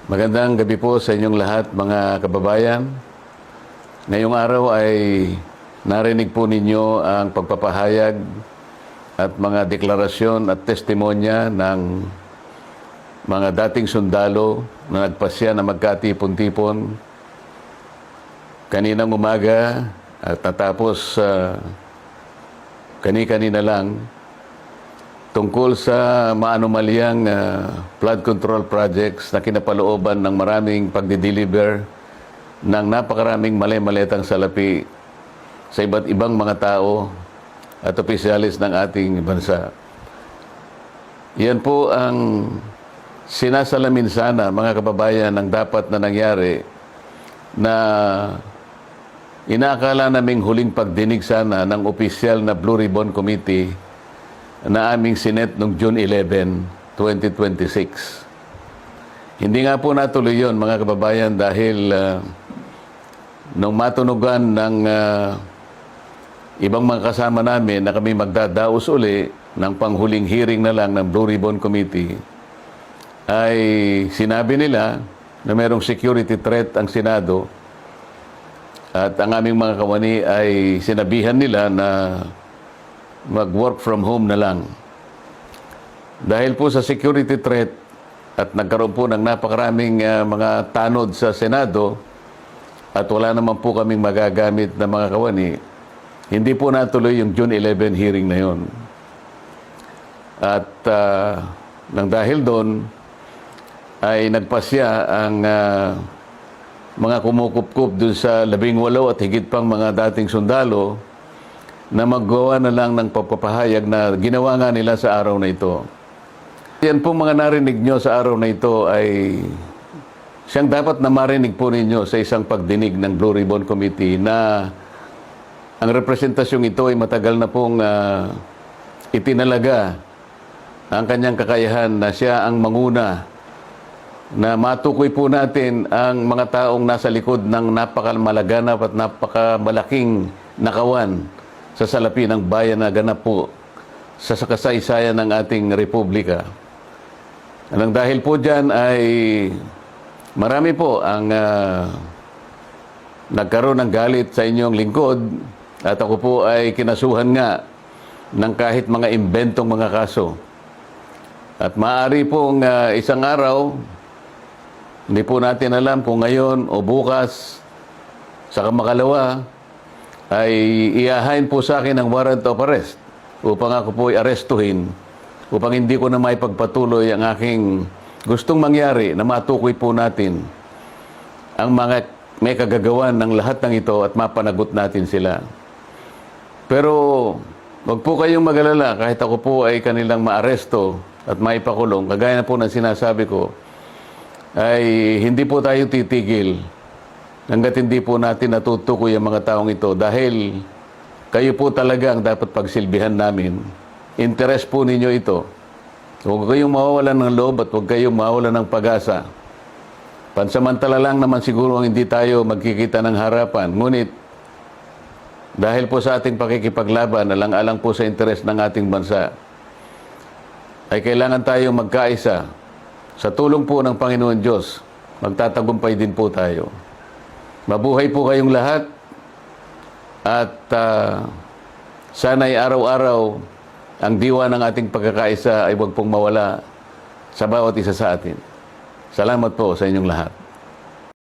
Magandang gabi po sa inyong lahat, mga kababayan. Ngayong araw ay narinig po ninyo ang pagpapahayag at mga deklarasyon at testimonya ng mga dating sundalo na nagpasya na magkatipon-tipon kaninang umaga at natapos kani-kanina lang tungkol sa maanumalyang flood control projects na kinapalooban ng maraming pagdideliver ng napakaraming mali-maletang salapi sa iba't ibang mga tao at opisyalis ng ating bansa. Yan po ang sinasalamin sana, mga kababayan, ng dapat na nangyari na inaakala naming huling pagdinig sana ng opisyal na Blue Ribbon Committee na aming sinet noong June 11, 2026. Hindi nga po natuloy yun, mga kababayan, dahil nung matunugan ng ibang mga kasama namin na kami magdadaos uli ng panghuling hearing na lang ng Blue Ribbon Committee, ay sinabi nila na mayroong security threat ang Senado at ang aming mga kawani ay sinabihan nila na mag-work from home na lang. Dahil po sa security threat at nagkaroon po ng napakaraming mga tanod sa Senado at wala naman po kaming magagamit na mga kawani, hindi po natuloy yung June 11 hearing na yon. At nang dahil doon ay nagpasya ang mga kumukupkup dun sa 18 at higit pang mga dating sundalo na maggawa na lang ng pagpapahayag na ginawa nga nila sa araw na ito. Yan po mga narinig nyo sa araw na ito ay siyang dapat na marinig po ninyo sa isang pagdinig ng Blue Ribbon Committee na ang representasyong ito ay matagal na pong itinalaga ang kanyang kakayahan na siya ang manguna na matukoy po natin ang mga taong nasa likod ng napakamalaganap at napakamalaking nakawan sa salapi ng bayan na ganap po sa kasaysayan ng ating republika. Nang dahil po dyan ay marami po ang nagkaroon ng galit sa inyong lingkod at ako po ay kinasuhan nga ng kahit mga imbentong mga kaso. At maaari pong isang araw, hindi po natin alam kung ngayon o bukas, sa makalawa, ay iahain po sa akin ang warrant of arrest upang ako po ay arestuhin upang hindi ko na maipagpatuloy ang aking gustong mangyari na matukoy po natin ang mga may kagagawan ng lahat ng ito at mapanagot natin sila. Pero wag po kayong mag-alala kahit ako po ay kanilang maaresto at maipakulong, kagaya na po ng sinasabi ko, ay hindi po tayo titigil hanggat hindi po natin natutukoy ang mga taong ito dahil kayo po talaga ang dapat pagsilbihan namin. Interes po ninyo ito. Huwag kayong mawawalan ng loob at huwag kayong mawawalan ng pag-asa. Pansamantala lang naman siguro hindi tayo magkikita ng harapan. Ngunit dahil po sa ating pakikipaglaban, alang-alang po sa interes ng ating bansa, ay kailangan tayong magkaisa. Sa tulong po ng Panginoon Diyos, magtatagumpay din po tayo. Mabuhay po kayong lahat at sana'y araw-araw ang diwa ng ating pagkakaisa ay huwag pong mawala sa bawat isa sa atin. Salamat po sa inyong lahat.